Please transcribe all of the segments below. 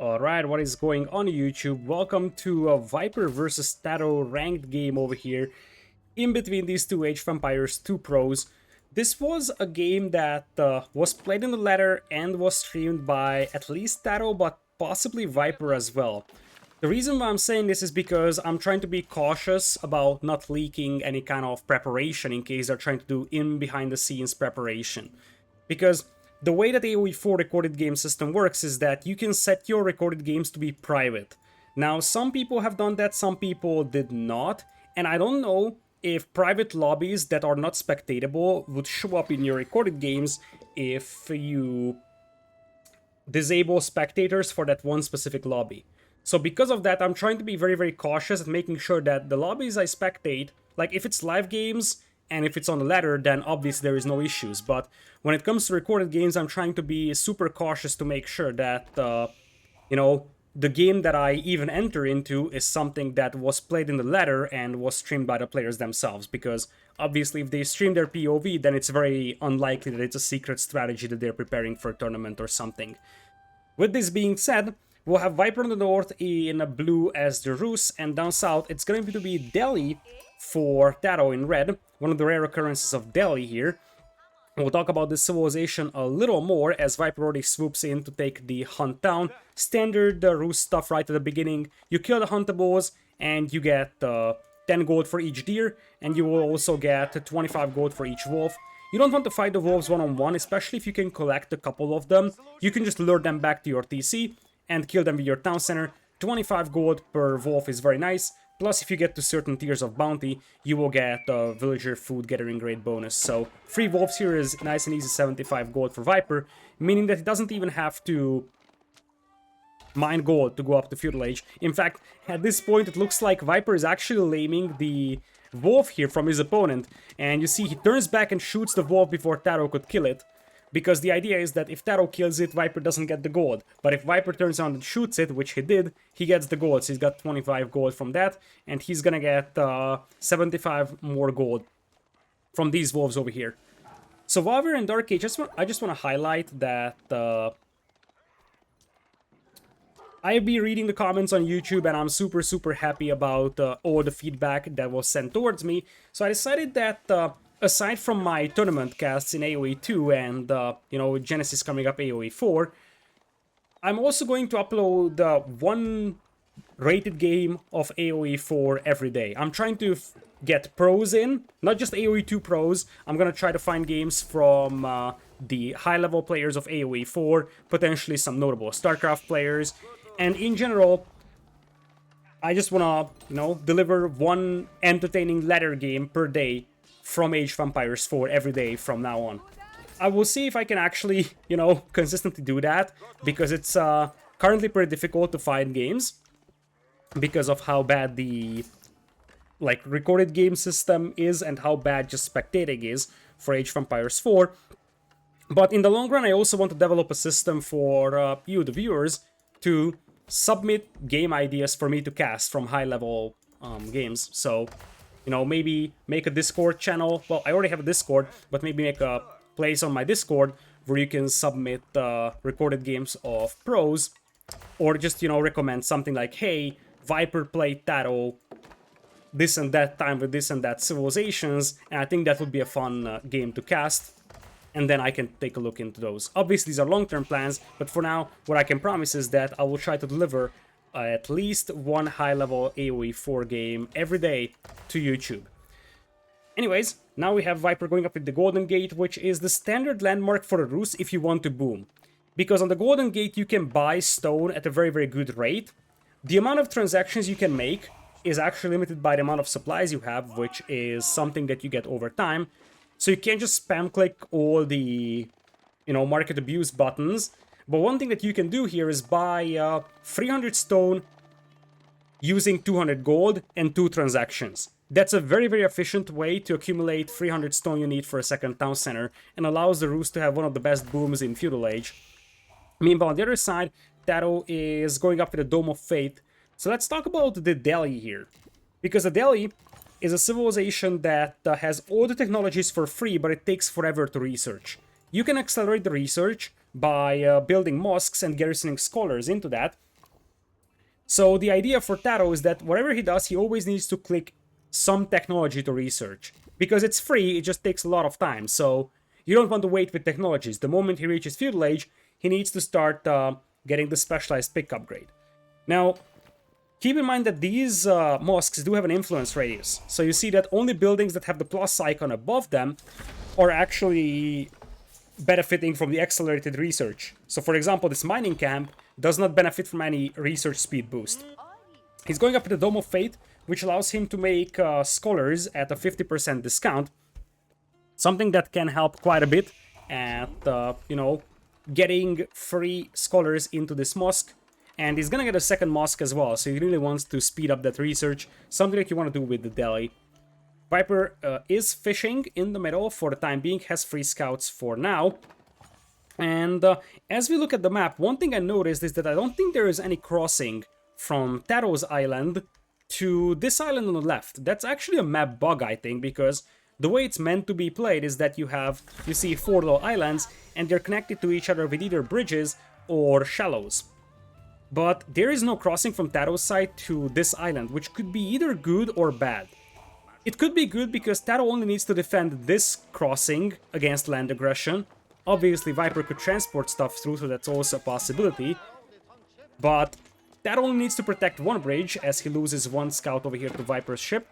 Alright, what is going on YouTube? Welcome to a Viper versus TaToH ranked game over here in between these two Age of Empires 2 pros. This was a game that was played in the ladder and was streamed by at least TaToH, but possibly Viper as well. The reason why I'm saying this is because I'm trying to be cautious about not leaking any kind of preparation in case they're trying to do in behind the scenes preparation. Because the way that AoE4 recorded game system works is that you can set your recorded games to be private. Now, some people have done that, some people did not, and I don't know if private lobbies that are not spectatable would show up in your recorded games if you disable spectators for that one specific lobby. So because of that, I'm trying to be very cautious at making sure that the lobbies I spectate, like if it's live games, and if it's on the ladder, then obviously there is no issues. But when it comes to recorded games, I'm trying to be super cautious to make sure that, the game that I even enter into is something that was played in the ladder and was streamed by the players themselves. Because obviously if they stream their POV, then it's very unlikely that it's a secret strategy that they're preparing for a tournament or something. With this being said, we'll have Viper on the north in blue as the Rus, and down south it's going to be Delhi for TaToH in red, one of the rare occurrences of Delhi here. We'll talk about this civilization a little more as Viper already swoops in to take the hunt down. Standard Rus stuff right at the beginning. You kill the huntables and you get 10 gold for each deer, and you will also get 25 gold for each wolf. You don't want to fight the wolves one-on-one, especially if you can collect a couple of them. You can just lure them back to your TC and kill them with your town center. 25 gold per wolf is very nice. Plus, if you get to certain tiers of bounty, you will get a villager food gathering grade bonus. So, free wolves here is nice and easy 75 gold for Viper, meaning that he doesn't even have to mine gold to go up to Feudal Age. In fact, at this point, it looks like Viper is actually laming the wolf here from his opponent. And you see, he turns back and shoots the wolf before TaToH could kill it. Because the idea is that if TaToH kills it, Viper doesn't get the gold. But if Viper turns around and shoots it, which he did, he gets the gold. So he's got 25 gold from that, and he's gonna get 75 more gold from these wolves over here. So while we're in Dark Age, I just want to highlight that I'll be reading the comments on YouTube, and I'm super happy about all the feedback that was sent towards me. So I decided that aside from my tournament casts in AoE2 and, Genesis coming up AoE4, I'm also going to upload one rated game of AoE4 every day. I'm trying to get pros in, not just AoE2 pros. I'm going to try to find games from the high-level players of AoE4, potentially some notable StarCraft players, and in general, I just want to, deliver one entertaining ladder game per day from Age of Empires 4 every day from now on. I will see if I can actually, consistently do that, because it's currently pretty difficult to find games because of how bad the recorded game system is and how bad just spectating is for Age of Empires 4. But in the long run, I also want to develop a system for you, the viewers, to submit game ideas for me to cast from high-level games. So, maybe make a Discord channel. Well, I already have a Discord, but maybe make a place on my Discord where you can submit recorded games of pros, or just, recommend something like, hey, Viper played TaToH this and that time with this and that civilizations, and I think that would be a fun game to cast, and then I can take a look into those. Obviously, these are long-term plans, but for now, what I can promise is that I will try to deliver at least one high-level AoE4 game every day to YouTube. Anyways, now we have Viper going up with the Golden Gate, which is the standard landmark for the Rus if you want to boom. Because on the Golden Gate you can buy stone at a very good rate. The amount of transactions you can make is actually limited by the amount of supplies you have, which is something that you get over time. So you can't just spam click all the, market abuse buttons. But one thing that you can do here is buy 300 stone using 200 gold and 2 transactions. That's a very efficient way to accumulate 300 stone you need for a second town center, and allows the Rus to have one of the best booms in Feudal Age. Meanwhile, on the other side, TaToH is going up with a Dome of Fate. So let's talk about the Delhi here. Because the Delhi is a civilization that has all the technologies for free, but it takes forever to research. You can accelerate the research by building mosques and garrisoning scholars into that, So the idea for TaToH is that whatever he does, he always needs to click some technology to research. Because it's free, it just takes a lot of time, so you don't want to wait with technologies. The moment he reaches Feudal Age, he needs to start getting the specialized pick upgrade. Now, keep in mind that these mosques do have an influence radius. So you see that only buildings that have the plus icon above them are actually benefiting from the accelerated research. So for example, this mining camp does not benefit from any research speed boost. He's going up with the Dome of Fate, which allows him to make scholars at a 50% discount. Something that can help quite a bit at, you know, getting free scholars into this mosque. And he's gonna get a second mosque as well, so he really wants to speed up that research. Something that you want to do with the Delhi. Viper is fishing in the middle for the time being, has free scouts for now. And as we look at the map, one thing I noticed is that I don't think there is any crossing from TaToH's island to this island on the left. That's actually a map bug, I think, because the way it's meant to be played is that you see 4 little islands, and they're connected to each other with either bridges or shallows. But there is no crossing from TaToH's side to this island, which could be either good or bad. It could be good because TaToH only needs to defend this crossing against land aggression. Obviously, Viper could transport stuff through, so that's also a possibility. But TaToH only needs to protect one bridge, as he loses one scout over here to Viper's ship.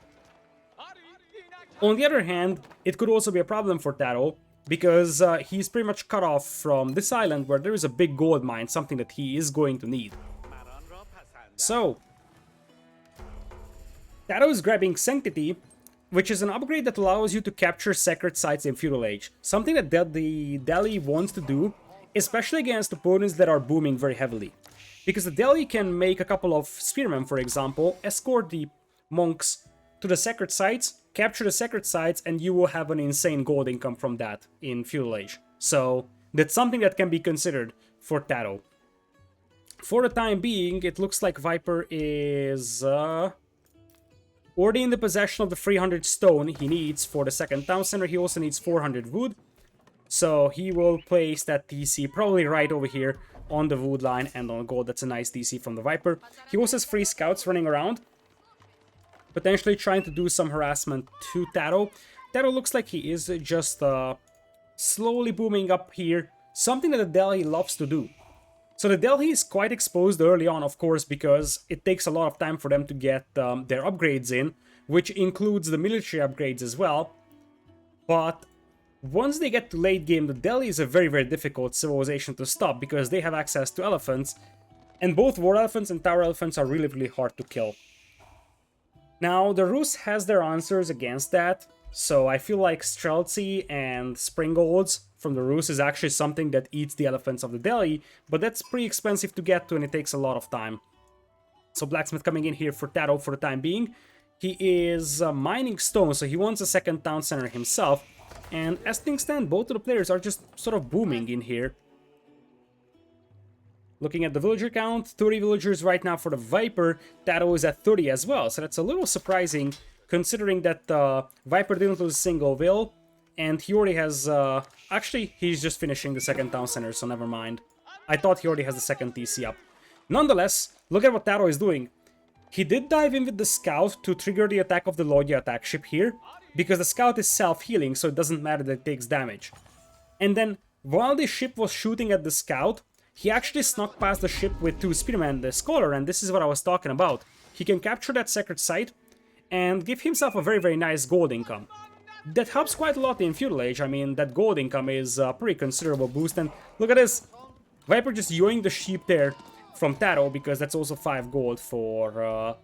On the other hand, it could also be a problem for TaToH, because he's pretty much cut off from this island where there is a big gold mine, something that he is going to need. So, TaToH is grabbing Sanctity, which is an upgrade that allows you to capture sacred sites in Feudal Age. Something that the Delhi wants to do, especially against opponents that are booming very heavily. Because the Delhi can make a couple of spearmen, for example, escort the monks to the sacred sites, capture the sacred sites, and you will have an insane gold income from that in Feudal Age. So that's something that can be considered for TaToH. For the time being, it looks like Viper is already in the possession of the 300 stone he needs for the second town center. He also needs 400 wood. So he will place that TC probably right over here on the wood line and on gold. That's a nice TC from the Viper. He also has 3 scouts running around, potentially trying to do some harassment to TaToH. TaToH looks like he is just slowly booming up here, something that the Delhi loves to do. So the Delhi is quite exposed early on, of course, because it takes a lot of time for them to get their upgrades in, which includes the military upgrades as well. But once they get to late game, the Delhi is a very, very difficult civilization to stop, because they have access to elephants, and both war elephants and tower elephants are really, really hard to kill. Now, the Rus has their answers against that, so I feel like Streltsy and Springolds from the Rus is actually something that eats the elephants of the Delhi, but that's pretty expensive to get to and it takes a lot of time. So Blacksmith coming in here for TaToH for the time being. He is mining stone, so he wants a second town center himself, and as things stand, both of the players are just sort of booming in here. Looking at the villager count, 30 villagers right now for the Viper. TaToH is at 30 as well, so that's a little surprising considering that Viper didn't lose a single vill, and he already has... actually, he's just finishing the second town center, so never mind. I thought he already has the second TC up. Nonetheless, look at what TaToH is doing. He did dive in with the scout to trigger the attack of the Loggia attack ship here, because the scout is self-healing, so it doesn't matter that it takes damage. And then, while the ship was shooting at the scout, he actually snuck past the ship with 2 spearmen and the scholar, and this is what I was talking about. He can capture that sacred site and give himself a very, very nice gold income. That helps quite a lot in Feudal Age. I mean, that gold income is a pretty considerable boost, and look at this! Viper just yoing the sheep there from TaToH, because that's also 5 gold for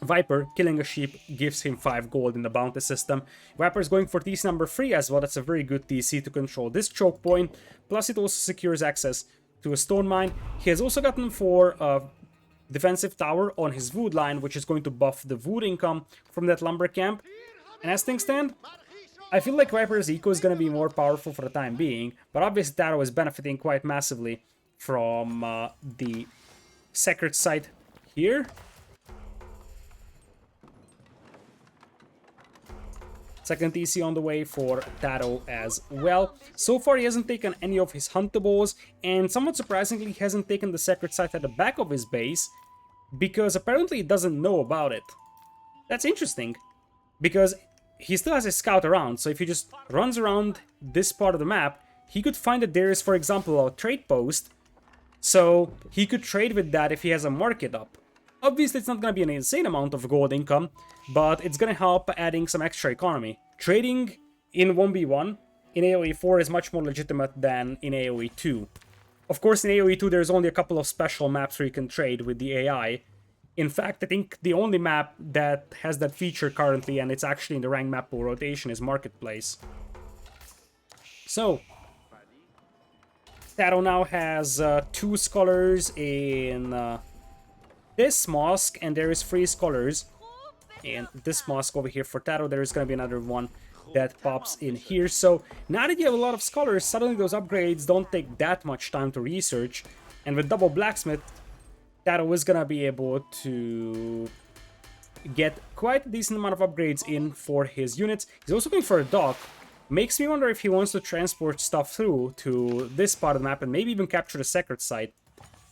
Viper. Killing a sheep gives him 5 gold in the bounty system. Viper is going for TC number 3 as well. That's a very good TC to control this choke point. Plus it also secures access to a stone mine. He has also gotten for a defensive tower on his wood line, which is going to buff the wood income from that lumber camp. And as things stand, I feel like Viper's eco is going to be more powerful for the time being, but obviously TaToH is benefiting quite massively from the sacred site here. Second TC on the way for TaToH as well. So far he hasn't taken any of his huntables, and somewhat surprisingly he hasn't taken the sacred site at the back of his base. because apparently it doesn't know about it. That's interesting, because he still has a scout around, so if he just runs around this part of the map, he could find that there is, for example, a trade post, so he could trade with that if he has a market up. Obviously, it's not going to be an insane amount of gold income, but it's going to help adding some extra economy. Trading in 1v1 in AoE4 is much more legitimate than in AoE2. Of course, in AoE2, there's only a couple of special maps where you can trade with the AI. In fact, I think the only map that has that feature currently, and it's actually in the rank map pool rotation, is Marketplace. So, TaToH now has 2 scholars in this mosque, and there is 3 scholars in this mosque over here for TaToH. There is going to be another one that pops in here. So now that you have a lot of scholars, suddenly those upgrades don't take that much time to research, and with double blacksmith, TaToH is going to be able to get quite a decent amount of upgrades in for his units. He's also going for a dock. Makes me wonder if he wants to transport stuff through to this part of the map and maybe even capture the secret site.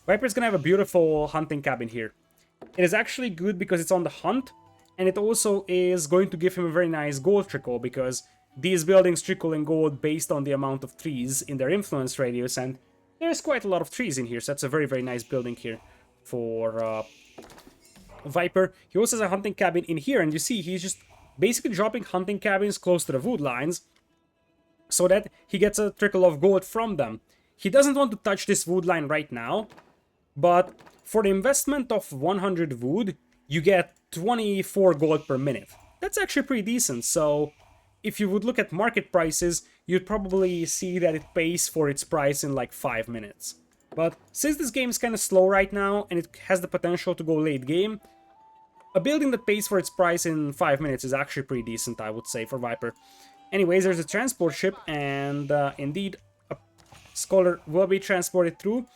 Viper's gonna have a beautiful hunting cabin here. It is actually good because it's on the hunt, and it also is going to give him a very nice gold trickle, because these buildings trickle in gold based on the amount of trees in their influence radius, and there's quite a lot of trees in here, so that's a very, very nice building here for Viper. He also has a hunting cabin in here, and you see he's just basically dropping hunting cabins close to the wood lines so that he gets a trickle of gold from them. He doesn't want to touch this wood line right now, but for the investment of 100 wood, you get 24 gold per minute. That's actually pretty decent, so if you would look at market prices, you'd probably see that it pays for its price in like 5 minutes. But since this game is kind of slow right now, and it has the potential to go late game, a building that pays for its price in 5 minutes is actually pretty decent, I would say, for Viper. Anyways, there's a transport ship, and indeed, a scholar will be transported through.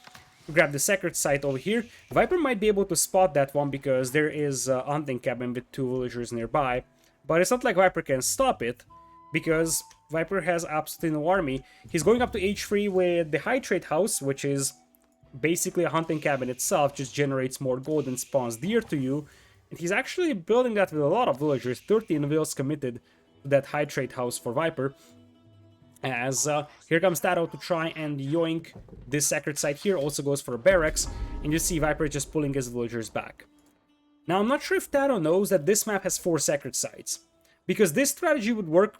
Grab the secret site over here. Viper might be able to spot that one because there is a hunting cabin with 2 villagers nearby. But it's not like Viper can stop it, because Viper has absolutely no army. He's going up to H3 with the high trade house, which is basically a hunting cabin itself, just generates more gold and spawns deer to you. And he's actually building that with a lot of villagers, 13 vills committed to that high trade house for Viper. As here comes TaToH to try and yoink this secret site here, also goes for a barracks, and you see Viper just pulling his villagers back. Now, I'm not sure if TaToH knows that this map has 4 secret sites, because this strategy would work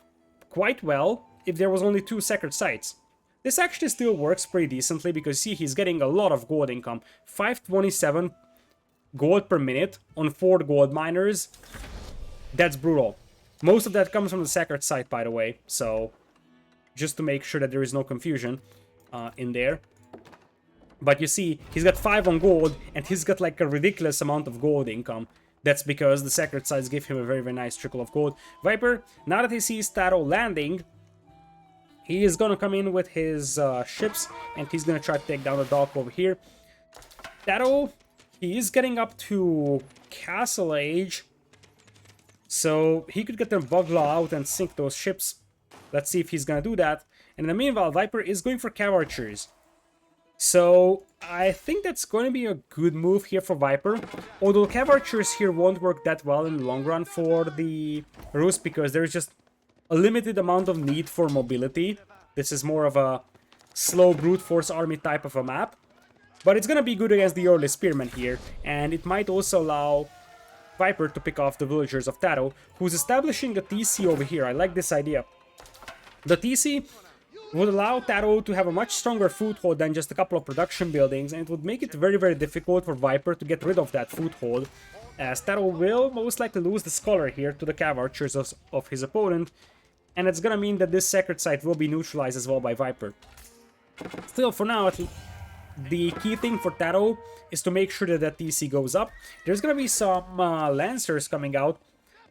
quite well if there was only 2 secret sites. This actually still works pretty decently, because see, he's getting a lot of gold income. 527 gold per minute on 4 gold miners. That's brutal. Most of that comes from the secret site, by the way, so just to make sure that there is no confusion in there. But you see, he's got 5 on gold, and he's got like a ridiculous amount of gold income. That's because the secret sites give him a very, very nice trickle of gold. Viper, now that he sees TaToH landing, he is gonna come in with his ships, and he's gonna try to take down the dock over here. TaToH, he is getting up to Castle Age, so he could get their Buglaw out and sink those ships. Let's see if he's gonna do that. And in the meanwhile, Viper is going for Cav Archers. So I think that's going to be a good move here for Viper. Although Cav Archers here won't work that well in the long run for the Rus, because there's just a limited amount of need for mobility. This is more of a slow brute force army type of a map. But it's gonna be good against the early spearmen here, and it might also allow Viper to pick off the villagers of TaToH, who's establishing a TC over here. I like this idea. The TC would allow TaToH to have a much stronger foothold than just a couple of production buildings, and it would make it very, very difficult for Viper to get rid of that foothold, as TaToH will most likely lose the Scholar here to the Cav Archers of his opponent, and it's gonna mean that this secret site will be neutralized as well by Viper. Still, for now, the key thing for TaToH is to make sure that that TC goes up. There's gonna be some Lancers coming out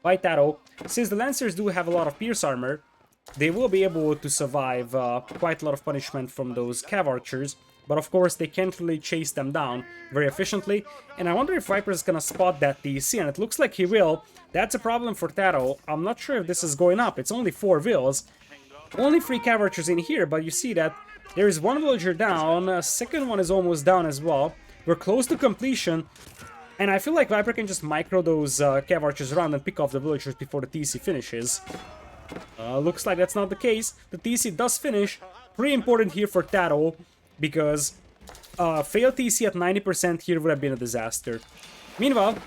by TaToH. Since the Lancers do have a lot of pierce armor, they will be able to survive quite a lot of punishment from those Cav Archers, but of course they can't really chase them down very efficiently, and I wonder if Viper is gonna spot that TC, and it looks like he will. That's a problem for TaToH. I'm not sure if this is going up. It's only 4 vills. Only 3 Cav Archers in here, but you see that there is 1 villager down, a second one is almost down as well. We're close to completion. And I feel like Viper can just micro those cav archers around and pick off the villagers before the TC finishes. Looks like that's not the case. The TC does finish. Pretty important here for TaToH, because failed TC at 90% here would have been a disaster. Meanwhile,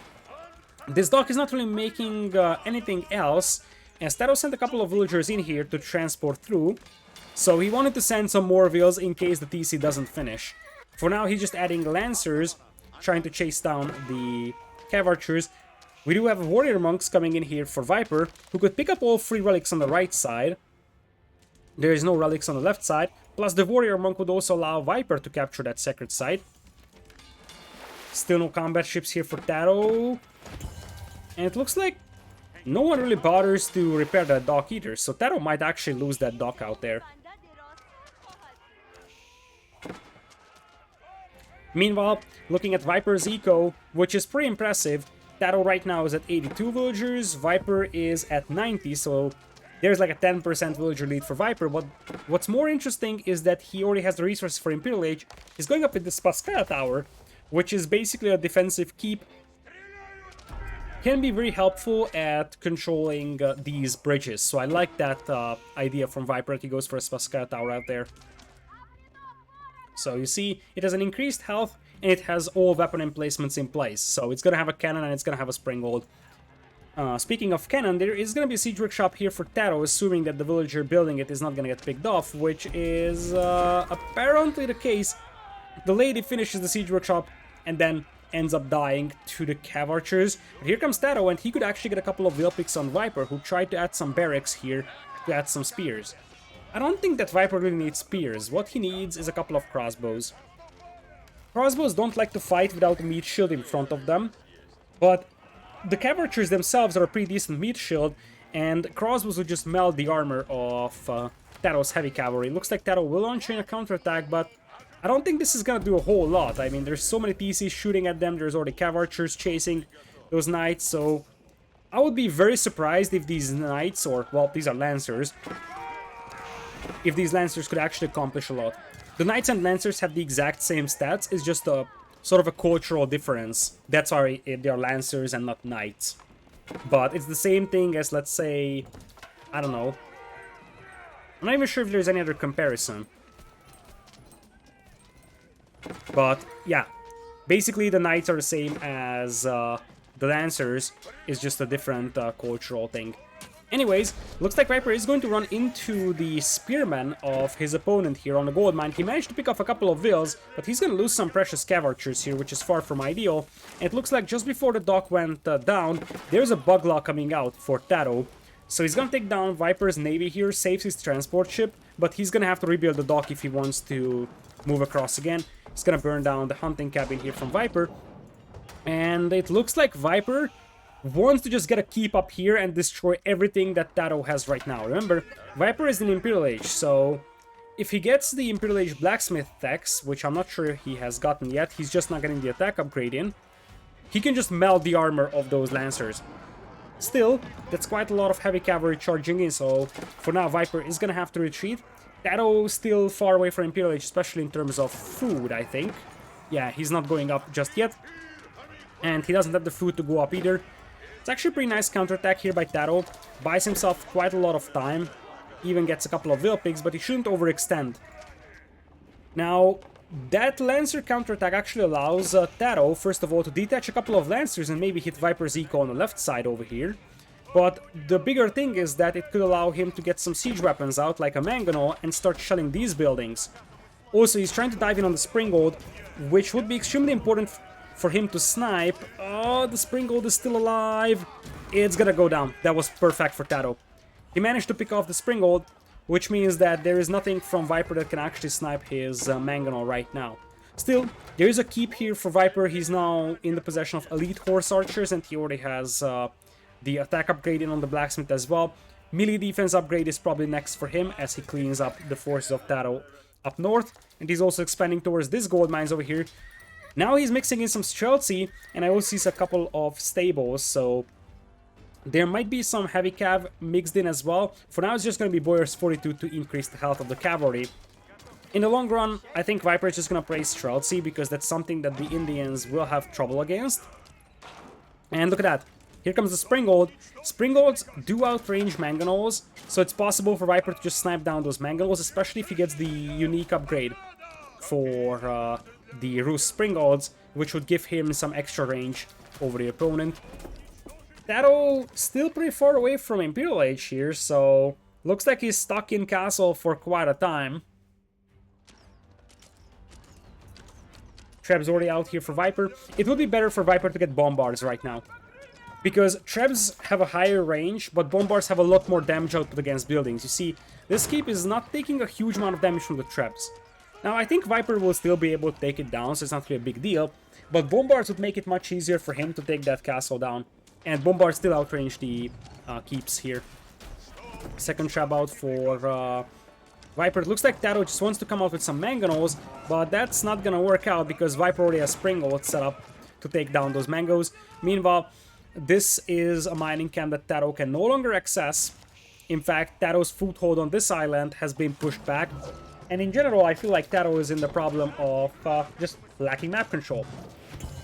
this dock is not really making anything else, as TaToH sent a couple of villagers in here to transport through. So he wanted to send some more vills in case the TC doesn't finish. For now, he's just adding lancers, trying to chase down the cav archers. We do have warrior monks coming in here for Viper, who could pick up all 3 relics on the right side. There is no relics on the left side, plus the warrior monk would also allow Viper to capture that sacred site. Still no combat ships here for TaToH. And it looks like no one really bothers to repair that dock either, so TaToH might actually lose that dock out there. Meanwhile, looking at Viper's eco, which is pretty impressive, TaToH right now is at 82 villagers, Viper is at 90, so there's like a 10% villager lead for Viper. But what's more interesting is that he already has the resources for Imperial Age. He's going up with the Spasskaya Tower, which is basically a defensive keep. Can be very helpful at controlling these bridges, so I like that idea from Viper that he goes for a Spasskaya Tower out there. So you see, it has an increased health, and it has all weapon emplacements in place. So it's going to have a cannon, and it's going to have a springboard. Speaking of cannon, there is going to be a siege workshop here for TaToH, assuming that the villager building it is not going to get picked off, which is apparently the case. The lady finishes the siege workshop, and then ends up dying to the cav archers. But here comes TaToH, and he could actually get a couple of will picks on Viper, who tried to add some barracks here to add some spears. I don't think that Viper really needs spears. What he needs is a couple of crossbows. Crossbows don't like to fight without a meat shield in front of them, but the cav archers themselves are a pretty decent meat shield, and crossbows would just melt the armor of TaToH's heavy cavalry. Looks like TaToH will launch in a counterattack, but I don't think this is gonna do a whole lot. I mean, there's so many TCs shooting at them, there's already cav archers chasing those knights, so I would be very surprised if these knights, or, well, these are lancers, if these lancers could actually accomplish a lot. The knights and lancers have the exact same stats, it's just a sort of a cultural difference. That's why they are lancers and not knights. But it's the same thing as, let's say, I don't know. I'm not even sure if there's any other comparison. But yeah, basically the knights are the same as the lancers, it's just a different cultural thing. Anyways, looks like Viper is going to run into the spearman of his opponent here on the gold mine. He managed to pick off a couple of vills, but he's going to lose some precious cav archers here, which is far from ideal. And it looks like just before the dock went down, there's a bug law coming out for TaToH. So he's going to take down Viper's navy here, saves his transport ship, but he's going to have to rebuild the dock if he wants to move across again. He's going to burn down the hunting cabin here from Viper. And it looks like Viper wants to just get a keep up here and destroy everything that TaToH has right now. Remember, Viper is in Imperial Age, so if he gets the Imperial Age blacksmith tax, which I'm not sure he has gotten yet, he's just not getting the attack upgrade in, he can just melt the armor of those lancers. Still, that's quite a lot of heavy cavalry charging in, so for now Viper is gonna have to retreat. TaToH still far away from Imperial Age, especially in terms of food, I think. Yeah, he's not going up just yet, and he doesn't have the food to go up either. It's actually a pretty nice counterattack here by TaToH. Buys himself quite a lot of time. Even gets a couple of will picks, but he shouldn't overextend. Now, that Lancer counterattack actually allows TaToH, first of all, to detach a couple of Lancers and maybe hit Viper's eco on the left side over here. But the bigger thing is that it could allow him to get some siege weapons out, like a mangonel, and start shelling these buildings. Also, he's trying to dive in on the Springald, which would be extremely important for him to snipe. Oh, the Springald is still alive. It's gonna go down. That was perfect for TaToH. He managed to pick off the Springald, which means that there is nothing from Viper that can actually snipe his mangonel right now. Still, there is a keep here for Viper. He's now in the possession of elite horse archers, and he already has the attack upgrade in on the blacksmith as well. Melee defense upgrade is probably next for him as he cleans up the forces of TaToH up north. And he's also expanding towards this gold mines over here. Now he's mixing in some Streltsy, and I also see a couple of stables, so there might be some heavy cav mixed in as well. For now, it's just going to be Boyar's 42 to increase the health of the cavalry. In the long run, I think Viper is just going to play Streltsy, because that's something that the Indians will have trouble against. And look at that. Here comes the Springald. Springalds do outrange Mangonels, so it's possible for Viper to just snipe down those Mangonels, especially if he gets the unique upgrade for the Roost Springalds, which would give him some extra range over the opponent. TaToH still pretty far away from Imperial Age here, so looks like he's stuck in castle for quite a time. Treb's already out here for Viper. It would be better for Viper to get Bombards right now, because Trebs have a higher range, but Bombards have a lot more damage output against buildings. You see, this keep is not taking a huge amount of damage from the Trebs. Now, I think Viper will still be able to take it down, so it's not really a big deal, but Bombards would make it much easier for him to take that castle down. And Bombards still outrange the keeps here. Second trap out for Viper. It looks like TaToH just wants to come out with some Mangonels, but that's not gonna work out because Viper already has Springald set up to take down those Mangos. Meanwhile, this is a mining camp that TaToH can no longer access. In fact, TaToH's foothold on this island has been pushed back. And in general, I feel like TaToH is in the problem of just lacking map control.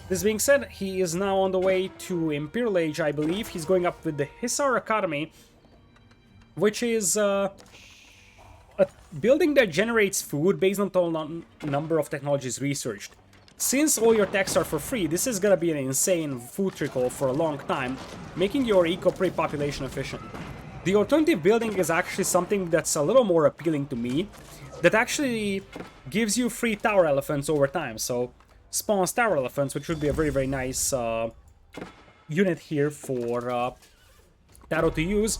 This being said, he is now on the way to Imperial Age, I believe. He's going up with the Hisar Academy, which is a building that generates food based on the number of technologies researched. Since all your techs are for free, this is gonna be an insane food trickle for a long time, making your eco pretty population efficient. The alternative building is actually something that's a little more appealing to me, that actually gives you free tower elephants over time. So spawns tower elephants, which would be a very, very nice unit here for TaToH to use.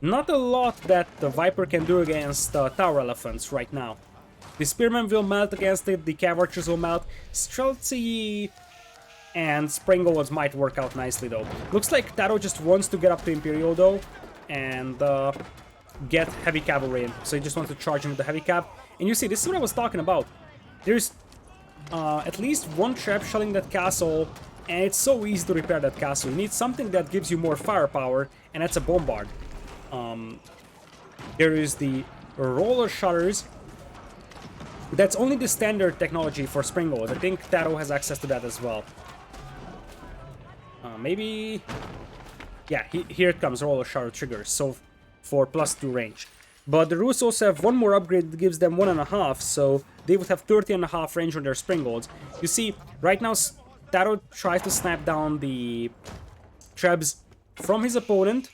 Not a lot that the Viper can do against tower elephants right now. The Spearmen will melt against it, the Cav Archers will melt. Streltsy and Springalds might work out nicely though. Looks like TaToH just wants to get up to Imperial though, and get heavy cavalry in. So he just wants to charge him with the heavy cav. And you see, this is what I was talking about. There's at least one trap shelling that castle, and it's so easy to repair that castle. You need something that gives you more firepower, and that's a bombard. There is the roller shutters. That's only the standard technology for Springald. I think TaToH has access to that as well. Maybe... Yeah, here it comes, roller shutter triggers, so for +2 range. But the Roos also have one more upgrade that gives them 1.5, so they would have 30.5 range on their Springalds. You see, right now TaToH tries to snap down the Trebs from his opponent,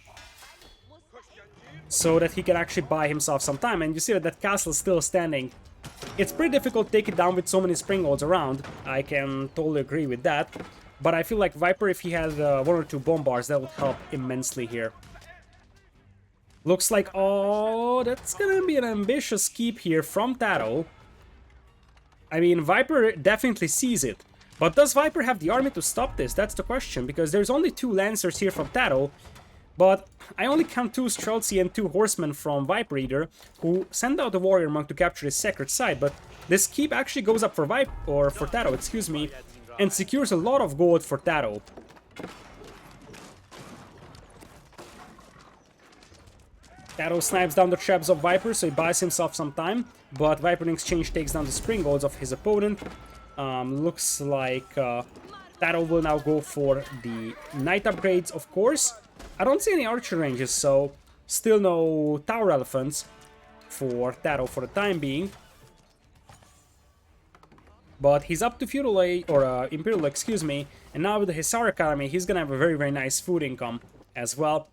so that he can actually buy himself some time. And you see that that castle is still standing. It's pretty difficult to take it down with so many Springalds around. I can totally agree with that. But I feel like Viper, if he had 1 or 2 bombards, that would help immensely here. Looks like, oh, that's gonna be an ambitious keep here from TaToH. I mean, Viper definitely sees it. But does Viper have the army to stop this? That's the question, because there's only 2 Lancers here from TaToH. But I only count 2 Streltsy and 2 Horsemen from Viper Eater, who send out a Warrior Monk to capture his sacred site. But this keep actually goes up for for TaToH, excuse me, and secures a lot of gold for TaToH. TaToH snipes down the traps of Viper, so he buys himself some time. But Viper in exchange takes down the Springalds of his opponent. Looks like TaToH will now go for the Knight upgrades, of course. I don't see any archer ranges, so still no tower elephants for TaToH for the time being. But he's up to Feudal or Imperial, excuse me, and now with the Hisar Academy, he's gonna have a very, very nice food income as well.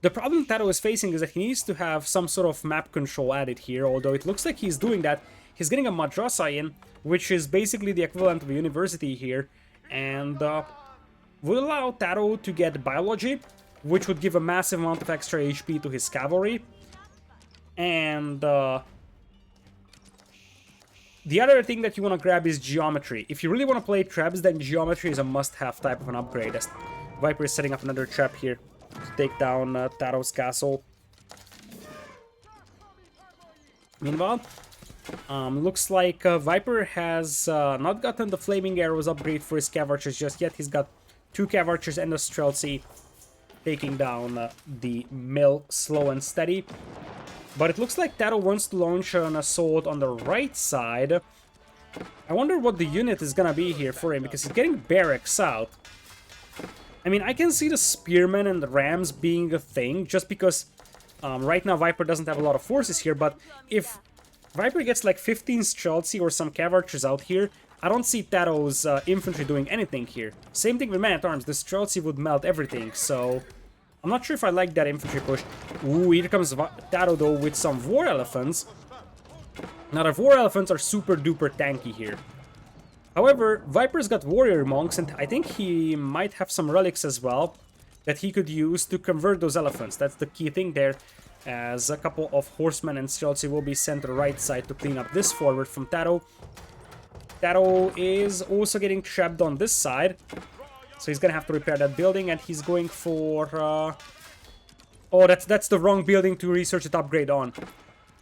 The problem TaToH is facing is that he needs to have some sort of map control added here, although it looks like he's doing that. He's getting a madrasa in, which is basically the equivalent of a university here, and would allow TaToH to get biology, which would give a massive amount of extra HP to his cavalry. And the other thing that you want to grab is geometry. If you really want to play traps, then geometry is a must-have type of an upgrade. As Viper is setting up another trap here to take down TaToH's castle. Meanwhile, looks like Viper has not gotten the Flaming Arrows upgrade for his Cav Archers just yet. He's got 2 Cav Archers and a Streltsy taking down the mill slow and steady. But it looks like TaToH wants to launch an assault on the right side. I wonder what the unit is gonna be here for him, because he's getting barracks out. I mean, I can see the spearmen and the rams being a thing, just because right now Viper doesn't have a lot of forces here, but if Viper gets like 15 Streltsy or some cav archers out here, I don't see TaToH's infantry doing anything here. Same thing with man-at-arms, the Streltsy would melt everything, so I'm not sure if I like that infantry push. Ooh, here comes TaToH though with some war elephants. Now the war elephants are super duper tanky here. However, Viper's got warrior monks, and I think he might have some relics as well that he could use to convert those elephants. That's the key thing there, as a couple of horsemen and Streltsy will be sent to the right side to clean up this forward from TaToH. TaToH is also getting trapped on this side, so he's gonna have to repair that building, and he's going for... Oh, that's the wrong building to research and upgrade on.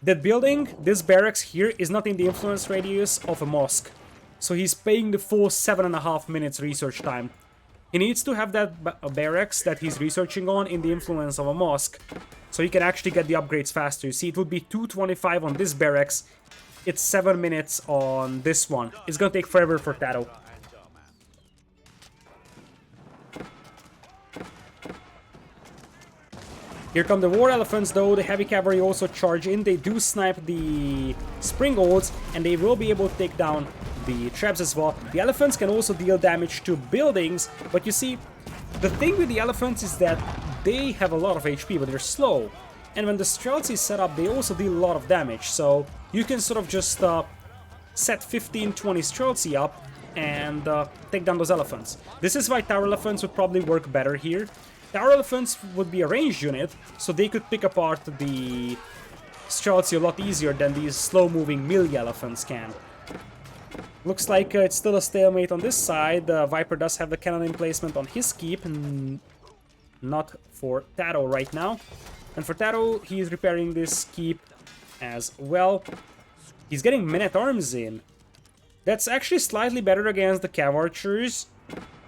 That building, this barracks here, is not in the influence radius of a mosque. So he's paying the full 7.5 minutes research time. He needs to have that barracks that he's researching on in the influence of a mosque, so he can actually get the upgrades faster. You see, it would be 225 on this barracks. It's 7 minutes on this one. It's gonna take forever for TaToH. Here come the war elephants though. The heavy cavalry also charge in. They do snipe the springolds, and they will be able to take down the traps as well. The elephants can also deal damage to buildings, but you see, the thing with the elephants is that they have a lot of HP, but they're slow. And when the Streltsy is set up, they also deal a lot of damage, so you can sort of just set 15-20 Streltsy up and take down those elephants. This is why tower elephants would probably work better here. Tower elephants would be a ranged unit, so they could pick apart the Streltsy a lot easier than these slow-moving melee elephants can. Looks like it's still a stalemate on this side. Viper does have the cannon emplacement on his keep, not for TaToH right now. And for TaToH, he is repairing this keep as well. He's getting men-at-arms in. That's actually slightly better against the cav archers,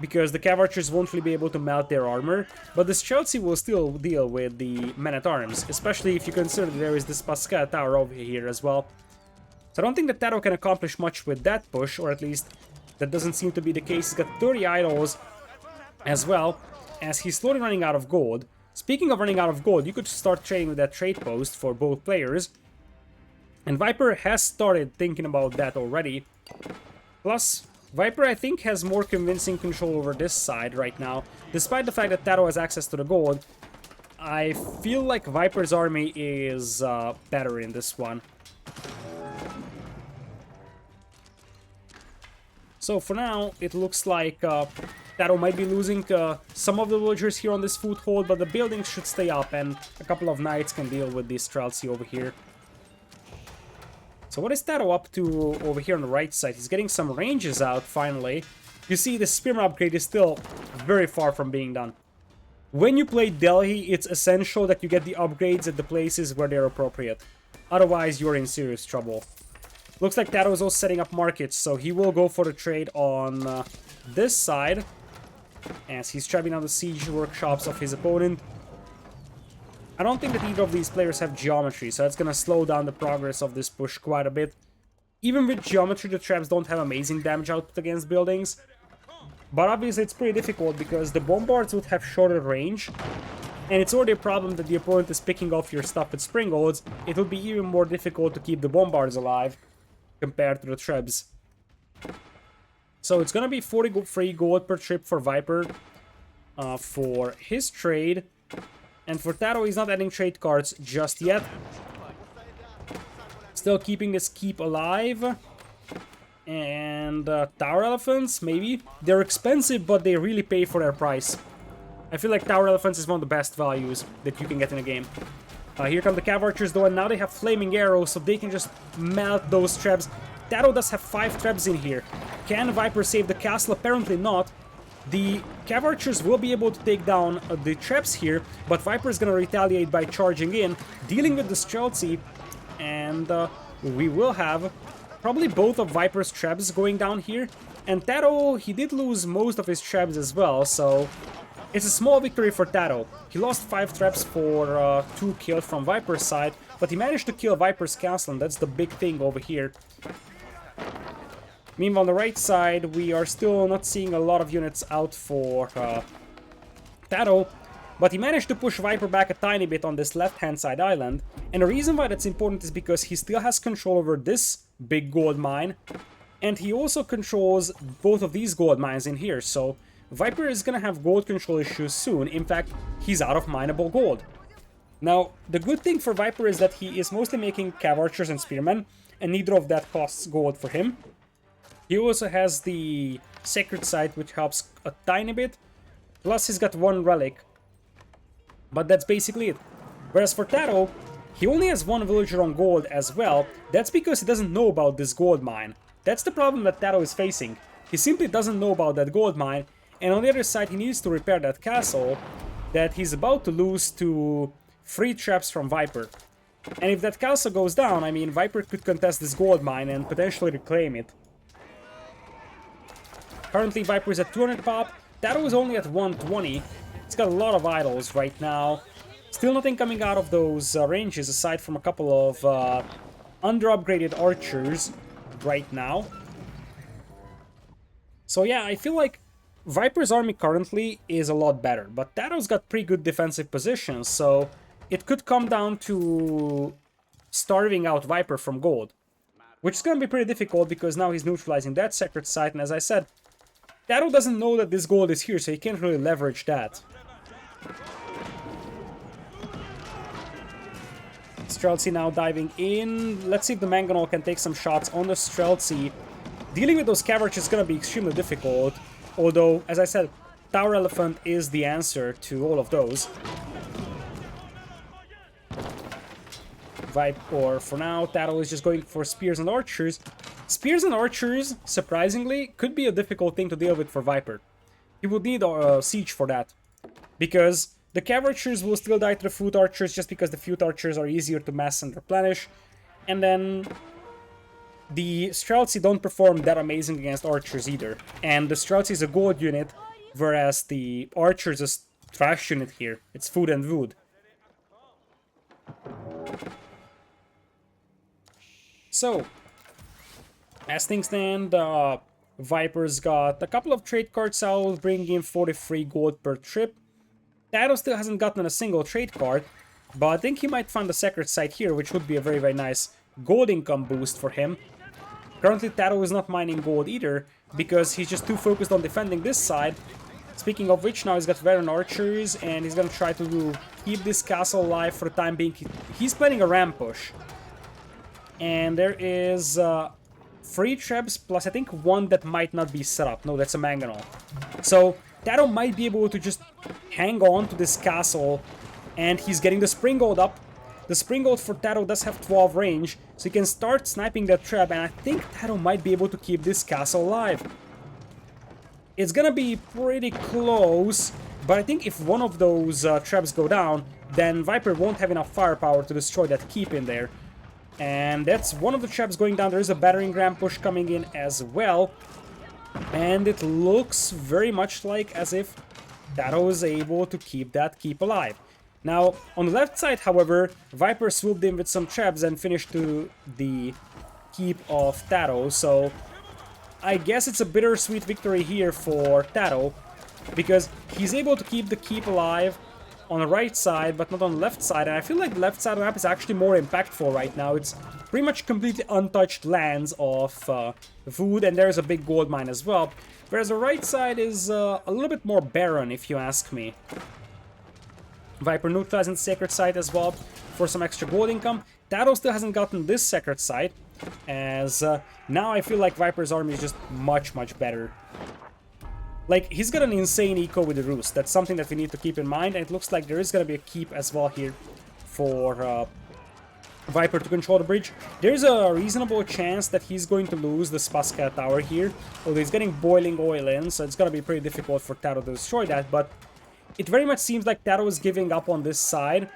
because the cav archers won't really be able to melt their armor, but the Streltsy will still deal with the men-at-arms, especially if you consider there is this Pascal tower over here as well. So I don't think that TaToH can accomplish much with that push, or at least that doesn't seem to be the case. He's got 30 idols as well, as he's slowly running out of gold. Speaking of running out of gold, you could start trading with that trade post for both players. And Viper has started thinking about that already. Plus, Viper, I think, has more convincing control over this side right now. Despite the fact that TaToH has access to the gold, I feel like Viper's army is better in this one. So for now, it looks like TaToH might be losing some of the villagers here on this foothold, but the buildings should stay up, and a couple of knights can deal with this Streltsy over here. So what is TaToH up to over here on the right side? He's getting some ranges out, finally. You see, the Spearman upgrade is still very far from being done. When you play Delhi, it's essential that you get the upgrades at the places where they're appropriate. Otherwise, you're in serious trouble. Looks like TaToH is also setting up markets, so he will go for the trade on this side, as he's trapping down the siege workshops of his opponent. I don't think that either of these players have geometry, so that's gonna slow down the progress of this push quite a bit. Even with geometry, the traps don't have amazing damage output against buildings, but obviously it's pretty difficult because the bombards would have shorter range, and it's already a problem that the opponent is picking off your stuff with springolds. It would be even more difficult to keep the bombards alive compared to the trebs. So it's gonna be 40 free gold per trip for Viper for his trade. And for TaToH, he's not adding trade cards just yet. Still keeping this keep alive. And tower elephants, maybe. They're expensive, but they really pay for their price. I feel like tower elephants is one of the best values that you can get in a game. Here come the cav archers though, and now they have flaming arrows, so they can just melt those trebs. TaToH does have 5 trebs in here. Can Viper save the castle? Apparently not. The cav archers will be able to take down the traps here, but Viper is going to retaliate by charging in, dealing with the Streltsy, and we will have probably both of Viper's traps going down here. And TaToH, he did lose most of his traps as well, so it's a small victory for TaToH. He lost 5 traps for 2 kills from Viper's side, but he managed to kill Viper's castle, and that's the big thing over here. Meanwhile, on the right side, we are still not seeing a lot of units out for TaToH, but he managed to push Viper back a tiny bit on this left-hand side island, and the reason why that's important is because he still has control over this big gold mine, and he also controls both of these gold mines in here, so Viper is gonna have gold control issues soon. In fact, he's out of mineable gold. Now, the good thing for Viper is that he is mostly making cav archers and spearmen, and neither of that costs gold for him. He also has the sacred site, which helps a tiny bit, plus he's got one relic. But that's basically it. Whereas for TaToH, he only has one villager on gold as well. That's because he doesn't know about this gold mine. That's the problem that TaToH is facing. He simply doesn't know about that gold mine, and on the other side he needs to repair that castle that he's about to lose to free traps from Viper. And if that castle goes down, I mean, Viper could contest this gold mine and potentially reclaim it. Currently Viper is at 200 pop, TaToH is only at 120. It's got a lot of idols right now. Still nothing coming out of those ranges aside from a couple of under-upgraded archers right now. So yeah, I feel like Viper's army currently is a lot better, but TaToH's got pretty good defensive positions, so it could come down to starving out Viper from gold, which is going to be pretty difficult because now he's neutralizing that sacred site, and as I said, TaToH doesn't know that this gold is here, so he can't really leverage that. Streltsy now diving in. Let's see if the Mangonel can take some shots on the Streltsy. Dealing with those cav archers is going to be extremely difficult, although, as I said, Tower Elephant is the answer to all of those. Viper, for now, TaToH is just going for Spears and Archers. Spears and Archers, surprisingly, could be a difficult thing to deal with for Viper. He would need a Siege for that, because the Cav Archers will still die to the Foot Archers just because the Foot Archers are easier to mass and replenish, and then the Streltsy don't perform that amazing against Archers either, and the Streltsy is a gold unit, whereas the Archers is a trash unit here. It's food and wood. So, as things stand, Viper's got a couple of trade cards out, bringing in 43 gold per trip. TaToH still hasn't gotten a single trade card, but I think he might find a sacred site here, which would be a very, very nice gold income boost for him. Currently, TaToH is not mining gold either, because he's just too focused on defending this side. Speaking of which, now he's got veteran archers, and he's gonna try to keep this castle alive for the time being. He's planning a ram push. And there is 3 traps, plus I think one that might not be set up. No, that's a Mangonel. So, TaToH might be able to just hang on to this castle, and he's getting the Springald up. The Springald for TaToH does have 12 range, so he can start sniping that trap, and I think TaToH might be able to keep this castle alive. It's gonna be pretty close, but I think if one of those traps go down, then Viper won't have enough firepower to destroy that keep in there. And that's one of the traps going down. There is a battering ram push coming in as well. And it looks very much like as if TaToH is able to keep that keep alive. Now, on the left side, however, Viper swooped in with some traps and finished to the keep of TaToH. So, I guess it's a bittersweet victory here for TaToH, because he's able to keep the keep alive on the right side, but not on the left side, and I feel like the left side of the map is actually more impactful right now. It's pretty much completely untouched lands of food, and there's a big gold mine as well, whereas the right side is a little bit more barren, if you ask me. Viper neutralizing the sacred site as well for some extra gold income. TaToH still hasn't gotten this sacred site, as now I feel like Viper's army is just much, much better. Like, he's got an insane eco with the roost. That's something that we need to keep in mind, and it looks like there is going to be a keep as well here for Viper to control the bridge. There's a reasonable chance that he's going to lose the Spaska tower here, although he's getting boiling oil in, so it's going to be pretty difficult for TaToH to destroy that, but it very much seems like TaToH is giving up on this side.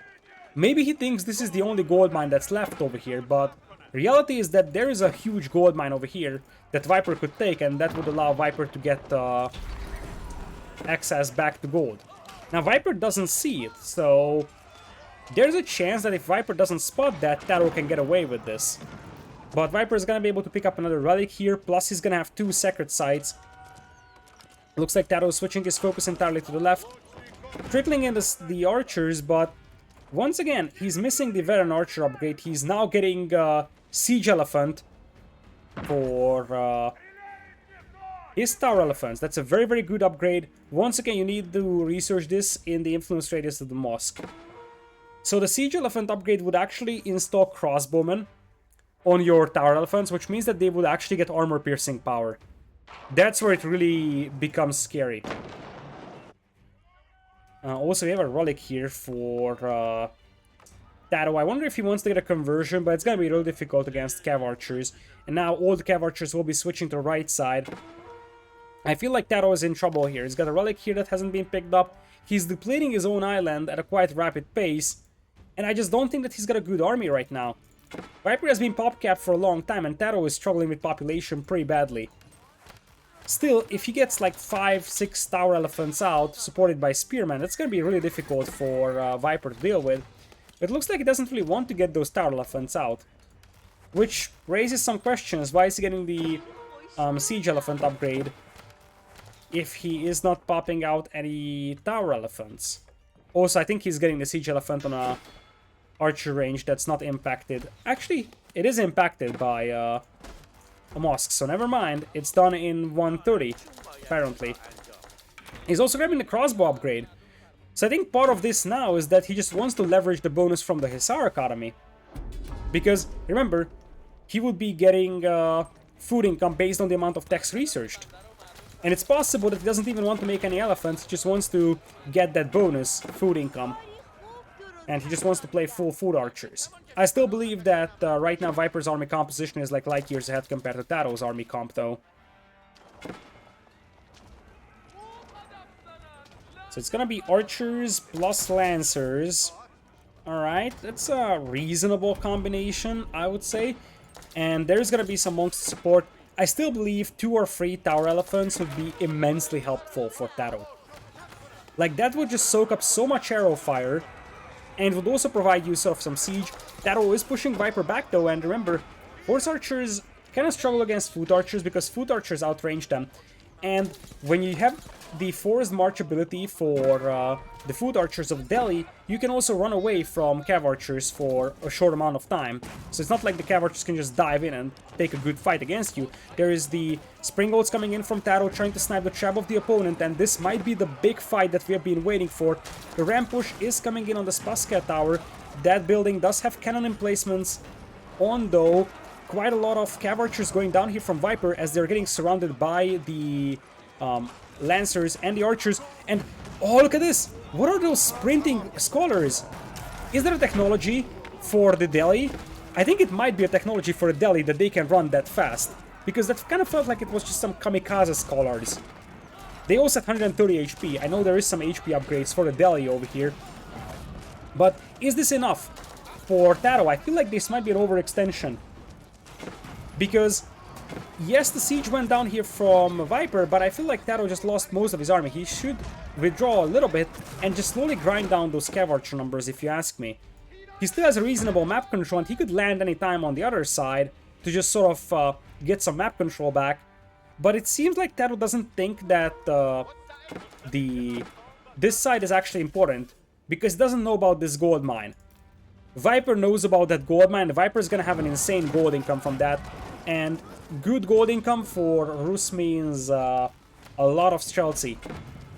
Maybe he thinks this is the only gold mine that's left over here, but reality is that there is a huge gold mine over here that Viper could take, and that would allow Viper to get access back to gold. Now Viper doesn't see it, so there's a chance that if Viper doesn't spot that, TaToH can get away with this. But Viper is gonna be able to pick up another relic here, plus he's gonna have 2 sacred sites. Looks like TaToH is switching his focus entirely to the left. trickling in the archers, but once again, he's missing the veteran archer upgrade. He's now getting siege elephant for his tower elephants. That's a very, very good upgrade. Once again, you need to research this in the influence radius of the mosque. So the siege elephant upgrade would actually install crossbowmen on your tower elephants, which means that they would actually get armor piercing power. That's where it really becomes scary. Also, we have a relic here for TaToH. I wonder if he wants to get a conversion, but it's going to be real difficult against cav archers. And now all the cav archers will be switching to the right side. I feel like TaToH is in trouble here. He's got a relic here that hasn't been picked up. He's depleting his own island at a quite rapid pace. And I just don't think that he's got a good army right now. Viper has been pop-capped for a long time, and TaToH is struggling with population pretty badly. Still, if he gets like 5-6 tower elephants out, supported by spearmen, that's going to be really difficult for Viper to deal with. It looks like he doesn't really want to get those tower elephants out. Which raises some questions. Why is he getting the siege elephant upgrade if he is not popping out any tower elephants? Also, I think he's getting the siege elephant on a archer range that's not impacted. Actually, it is impacted by a mosque, so never mind. It's done in 130, apparently. He's also grabbing the crossbow upgrade. So I think part of this now is that he just wants to leverage the bonus from the Hussar Academy. Because, remember, he would be getting food income based on the amount of techs researched. And it's possible that he doesn't even want to make any elephants, he just wants to get that bonus food income. And he just wants to play full food archers. I still believe that right now Viper's army composition is like light years ahead compared to TaToH's army comp, though. So it's gonna be archers plus lancers. Alright, that's a reasonable combination, I would say. And there's gonna be some monks to support. I still believe 2 or 3 tower elephants would be immensely helpful for TaToH. Like, that would just soak up so much arrow fire, and would also provide you sort of some siege. TaToH is pushing Viper back though, and remember, horse archers kind of struggle against foot archers because foot archers outrange them. And when you have the forced march ability for the foot archers of Delhi, you can also run away from cav archers for a short amount of time. So it's not like the cav archers can just dive in and take a good fight against you. There is the springbolts coming in from TaToH trying to snipe the trap of the opponent, and this might be the big fight that we have been waiting for. The ram push is coming in on the Spasskat tower. That building does have cannon emplacements on, though. Quite a lot of cav archers going down here from Viper as they're getting surrounded by the lancers and the archers. And oh, look at this! What are those sprinting scholars? Is there a technology for the Delhi? I think it might be a technology for the Delhi that they can run that fast, because that kind of felt like it was just some kamikaze scholars. They also have 130 HP. I know there is some HP upgrades for the Delhi over here, but is this enough for TaToH? I feel like this might be an overextension. Because, yes, the siege went down here from Viper, but I feel like TaToH just lost most of his army. He should withdraw a little bit and just slowly grind down those cav archer numbers, if you ask me. He still has a reasonable map control, and he could land anytime on the other side to just sort of get some map control back. But it seems like TaToH doesn't think that this side is actually important, because he doesn't know about this gold mine. Viper knows about that gold mine. Viper is gonna have an insane gold income from that, and good gold income for Rus means a lot of Streltsy.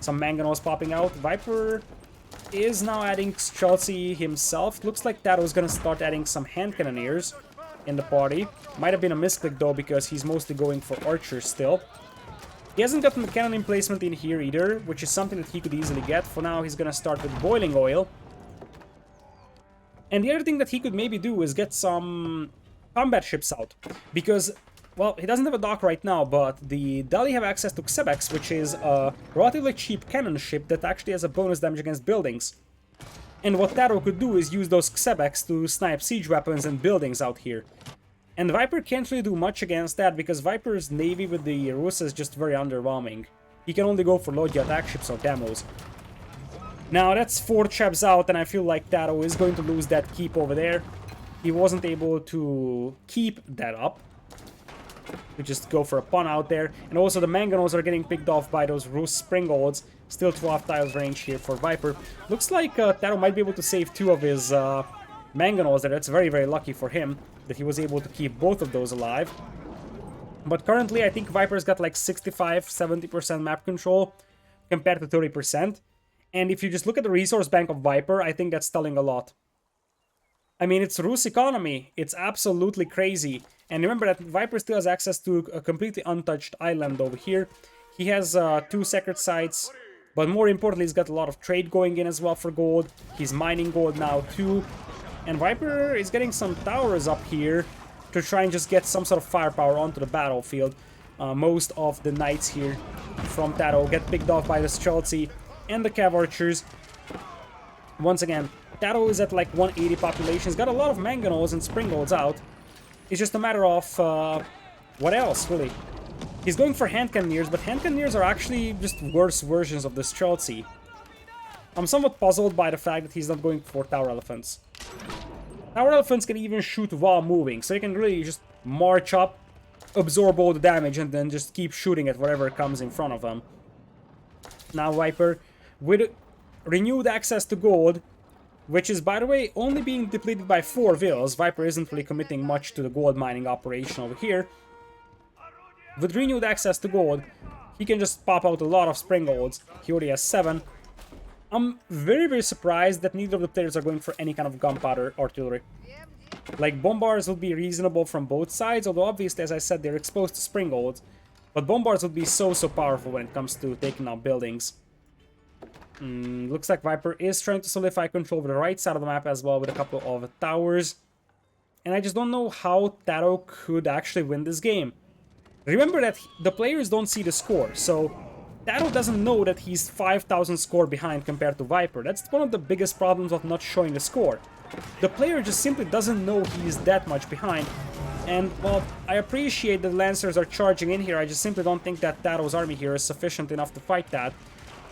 Some mangonels popping out. Viper is now adding Streltsy himself. Looks like TaToH is gonna start adding some hand cannoneers in the party. Might have been a misclick though, because he's mostly going for archers still. He hasn't gotten the cannon emplacement in here either, which is something that he could easily get. For now, he's gonna start with boiling oil. And the other thing that he could maybe do is get some combat ships out. Because, well, he doesn't have a dock right now, but the Delhi have access to Xebex, which is a relatively cheap cannon ship that actually has a bonus damage against buildings. And what TaToH could do is use those Xebex to snipe siege weapons and buildings out here. And Viper can't really do much against that, because Viper's navy with the Rus is just very underwhelming. He can only go for low-G attack ships or demos. Now, that's 4 chaps out, and I feel like TaToH is going to lose that keep over there. He wasn't able to keep that up. to just go for a pun out there. And also the mangonels are getting picked off by those Rus Springolds. Still 12 tiles range here for Viper. Looks like TaToH might be able to save 2 of his mangonels there. That's very, very lucky for him that he was able to keep both of those alive. But currently, I think Viper's got like 65-70% map control compared to 30%. And if you just look at the resource bank of Viper, I think that's telling a lot. I mean, it's Rus economy. It's absolutely crazy. And remember that Viper still has access to a completely untouched island over here. He has 2 sacred sites, but more importantly, he's got a lot of trade going in as well for gold. He's mining gold now too. And Viper is getting some towers up here to try and just get some sort of firepower onto the battlefield. Most of the knights here from TaToH get picked off by the Streltsy and the Cav Archers. Once again, TaToH is at like 180 population. He's got a lot of mangonels and springolds out. It's just a matter of what else, really. He's going for hand cannoneers, but hand cannoneers are actually just worse versions of the Streltsy. I'm somewhat puzzled by the fact that he's not going for tower elephants. Tower elephants can even shoot while moving, so you can really just march up, absorb all the damage, and then just keep shooting at whatever comes in front of them. Now Viper, with renewed access to gold, which is, by the way, only being depleted by 4 vills. Viper isn't really committing much to the gold mining operation over here. With renewed access to gold, he can just pop out a lot of springolds. He already has 7. I'm very, very surprised that neither of the players are going for any kind of gunpowder artillery. Like, bombars would be reasonable from both sides, although obviously, as I said, they're exposed to springolds. But bombars would be so powerful when it comes to taking out buildings. Looks like Viper is trying to solidify control over the right side of the map as well with a couple of towers. And I just don't know how TaToH could actually win this game. Remember that the players don't see the score, so TaToH doesn't know that he's 5,000 score behind compared to Viper. That's one of the biggest problems of not showing the score. The player just simply doesn't know he's that much behind. And, well, I appreciate that Lancers are charging in here. I just simply don't think that TaToH's army here is sufficient enough to fight that.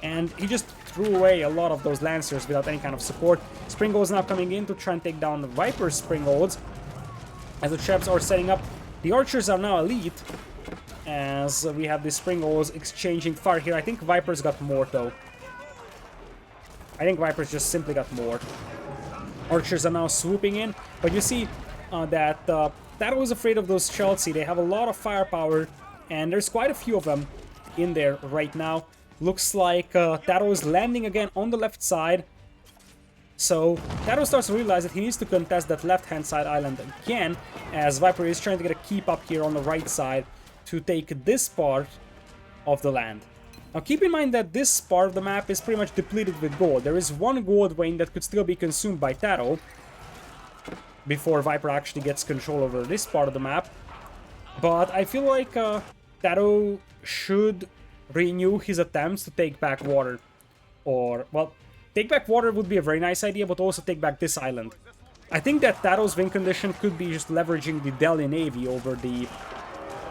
And he just threw away a lot of those Lancers without any kind of support. Springolds now coming in to try and take down the Viper Springolds. As the traps are setting up, the Archers are now elite. As we have the Springolds exchanging fire here. I think Viper's got more, though. I think Viper's just simply got more. Archers are now swooping in. But you see that TaToH is afraid of those Streltsy. They have a lot of firepower. And there's quite a few of them in there right now. Looks like TaToH is landing again on the left side. So TaToH starts to realize that he needs to contest that left-hand side island again, as Viper is trying to get a keep up here on the right side to take this part of the land. Now keep in mind that this part of the map is pretty much depleted with gold. There is 1 gold vein that could still be consumed by TaToH before Viper actually gets control over this part of the map. But I feel like TaToH should renew his attempts to take back water. Or, well, take back water would be a very nice idea, but also take back this island. I think that TaToH's win condition could be just leveraging the Delhi Navy over the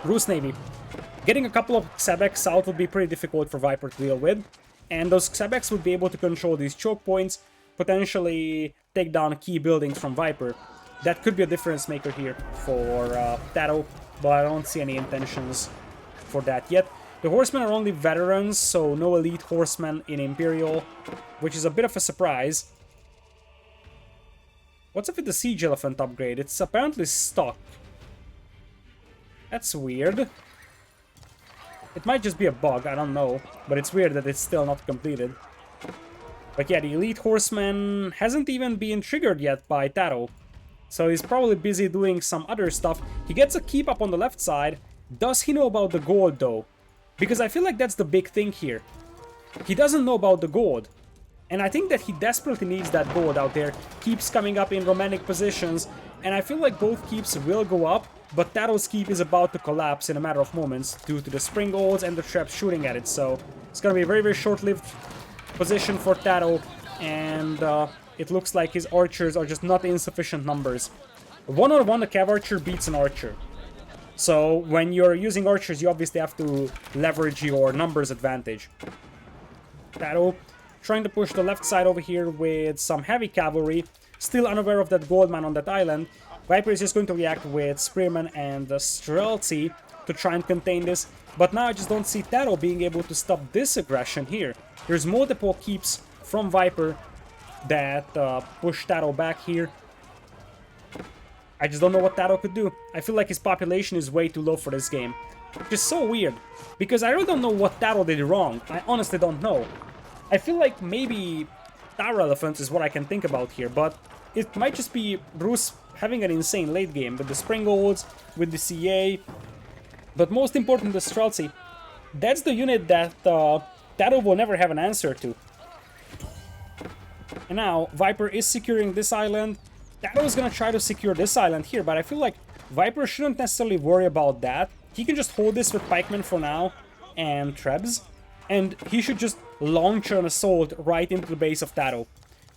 Rus Navy. Getting a couple of Xebecs south would be pretty difficult for Viper to deal with. And those Xebecs would be able to control these choke points, potentially take down key buildings from Viper. That could be a difference maker here for TaToH, but I don't see any intentions for that yet. The horsemen are only veterans, so no elite horsemen in Imperial, which is a bit of a surprise. What's up with the siege elephant upgrade? It's apparently stuck. That's weird. It might just be a bug, I don't know, but it's weird that it's still not completed. But yeah, the elite horseman hasn't even been triggered yet by TaToH, so he's probably busy doing some other stuff. He gets a keep up on the left side. Does he know about the gold though? Because I feel like that's the big thing here. He doesn't know about the gold. And I think that he desperately needs that gold out there. Keeps coming up in romantic positions. And I feel like both keeps will go up. But TaToH's keep is about to collapse in a matter of moments due to the springolds and the traps shooting at it. So it's going to be a very, very short-lived position for TaToH. And it looks like his archers are just not in sufficient numbers. 1-on-1, a Cav Archer beats an archer. So when you're using archers, you obviously have to leverage your numbers advantage. TaToH trying to push the left side over here with some heavy cavalry. Still unaware of that gold mine on that island. Viper is just going to react with Spearman and the Streltsy. to try and contain this. But now I just don't see TaToH being able to stop this aggression here. There's multiple keeps from Viper that push TaToH back here. I just don't know what TaToH could do. I feel like his population is way too low for this game. Which is so weird, because I really don't know what TaToH did wrong. I honestly don't know. I feel like maybe Tower Elephants is what I can think about here, but it might just be Rus having an insane late game with the Springolds, with the CA, but most important, the Streltsy. That's the unit that TaToH will never have an answer to. And now, Viper is securing this island. TaToH is gonna try to secure this island here, but I feel like Viper shouldn't necessarily worry about that. He can just hold this with pikemen for now and trebs, and he should just launch an assault right into the base of TaToH,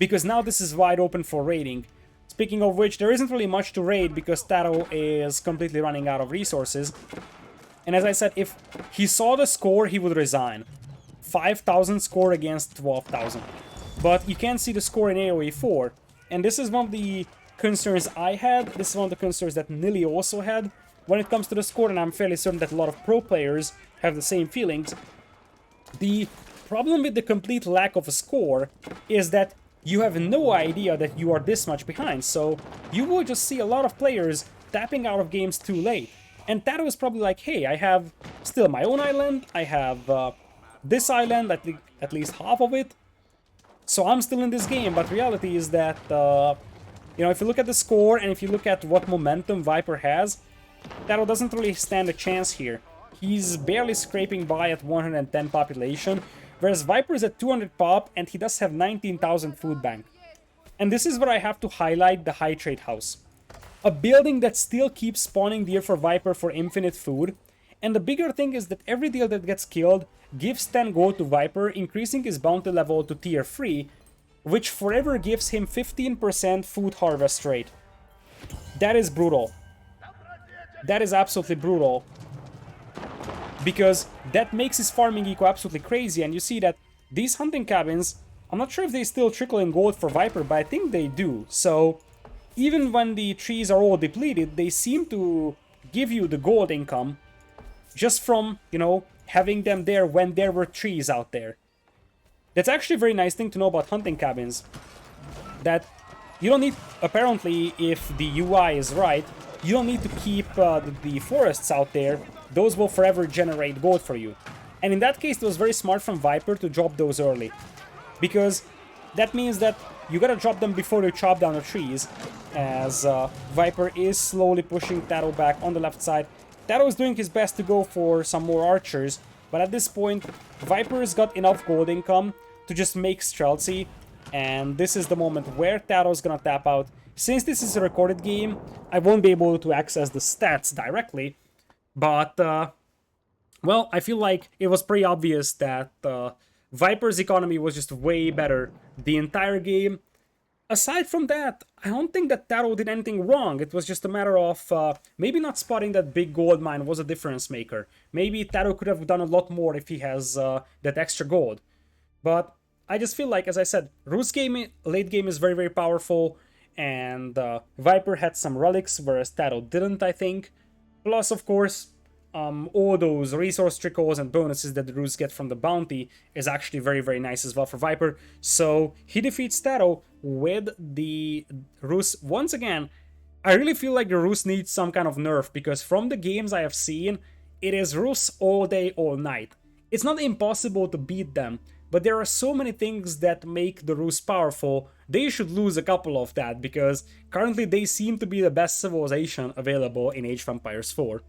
because now this is wide open for raiding. Speaking of which, there isn't really much to raid because TaToH is completely running out of resources. And as I said, if he saw the score, he would resign. 5,000 score against 12,000. But you can't see the score in AoE4, and this is one of the concerns I had. This is one of the concerns that Nili also had when it comes to the score, and I'm fairly certain that a lot of pro players have the same feelings. The problem with the complete lack of a score is that you have no idea that you are this much behind, so you will just see a lot of players tapping out of games too late. And TaToH is probably like, hey, I have still my own island, I have this island, at least half of it, so I'm still in this game. But reality is that, you know, if you look at the score and if you look at what momentum Viper has, TaToH doesn't really stand a chance here. He's barely scraping by at 110 population, whereas Viper is at 200 pop and he does have 19,000 food bank. And this is where I have to highlight the high trade house. A building that still keeps spawning deer for Viper for infinite food. And the bigger thing is that every deer that gets killed gives 10 gold to Viper, increasing his bounty level to tier 3, which forever gives him 15% food harvest rate. That is brutal. That is absolutely brutal, because that makes his farming eco absolutely crazy. And you see that these hunting cabins, I'm not sure if they still trickle in gold for Viper, but I think they do. So even when the trees are all depleted, they seem to give you the gold income just from, you know, having them there when there were trees out there. That's actually a very nice thing to know about hunting cabins, that you don't need, apparently, if the UI is right, you don't need to keep the forests out there. Those will forever generate gold for you. And in that case, it was very smart from Viper to drop those early, because that means that you gotta drop them before you chop down the trees, as Viper is slowly pushing TaToH back on the left side. TaToH is doing his best to go for some more archers, but at this point, Viper's got enough gold income to just make Streltsy, and this is the moment where TaToH's gonna tap out. Since this is a recorded game, I won't be able to access the stats directly, but, well, I feel like it was pretty obvious that Viper's economy was just way better the entire game. Aside from that, I don't think that TaToH did anything wrong. It was just a matter of maybe not spotting that big gold mine was a difference maker. Maybe TaToH could have done a lot more if he has that extra gold. But I just feel like, as I said, Rus' game, late game is very, very powerful, and Viper had some relics, whereas TaToH didn't, I think. Plus, of course, all those resource trickles and bonuses that the Rus get from the bounty is actually very, very nice as well for Viper. So he defeats TaToH with the Rus. Once again, I really feel like the Rus needs some kind of nerf, because from the games I have seen, it is Rus all day, all night. It's not impossible to beat them, but there are so many things that make the Rus powerful. They should lose a couple of that, because currently they seem to be the best civilization available in Age of Empires 4.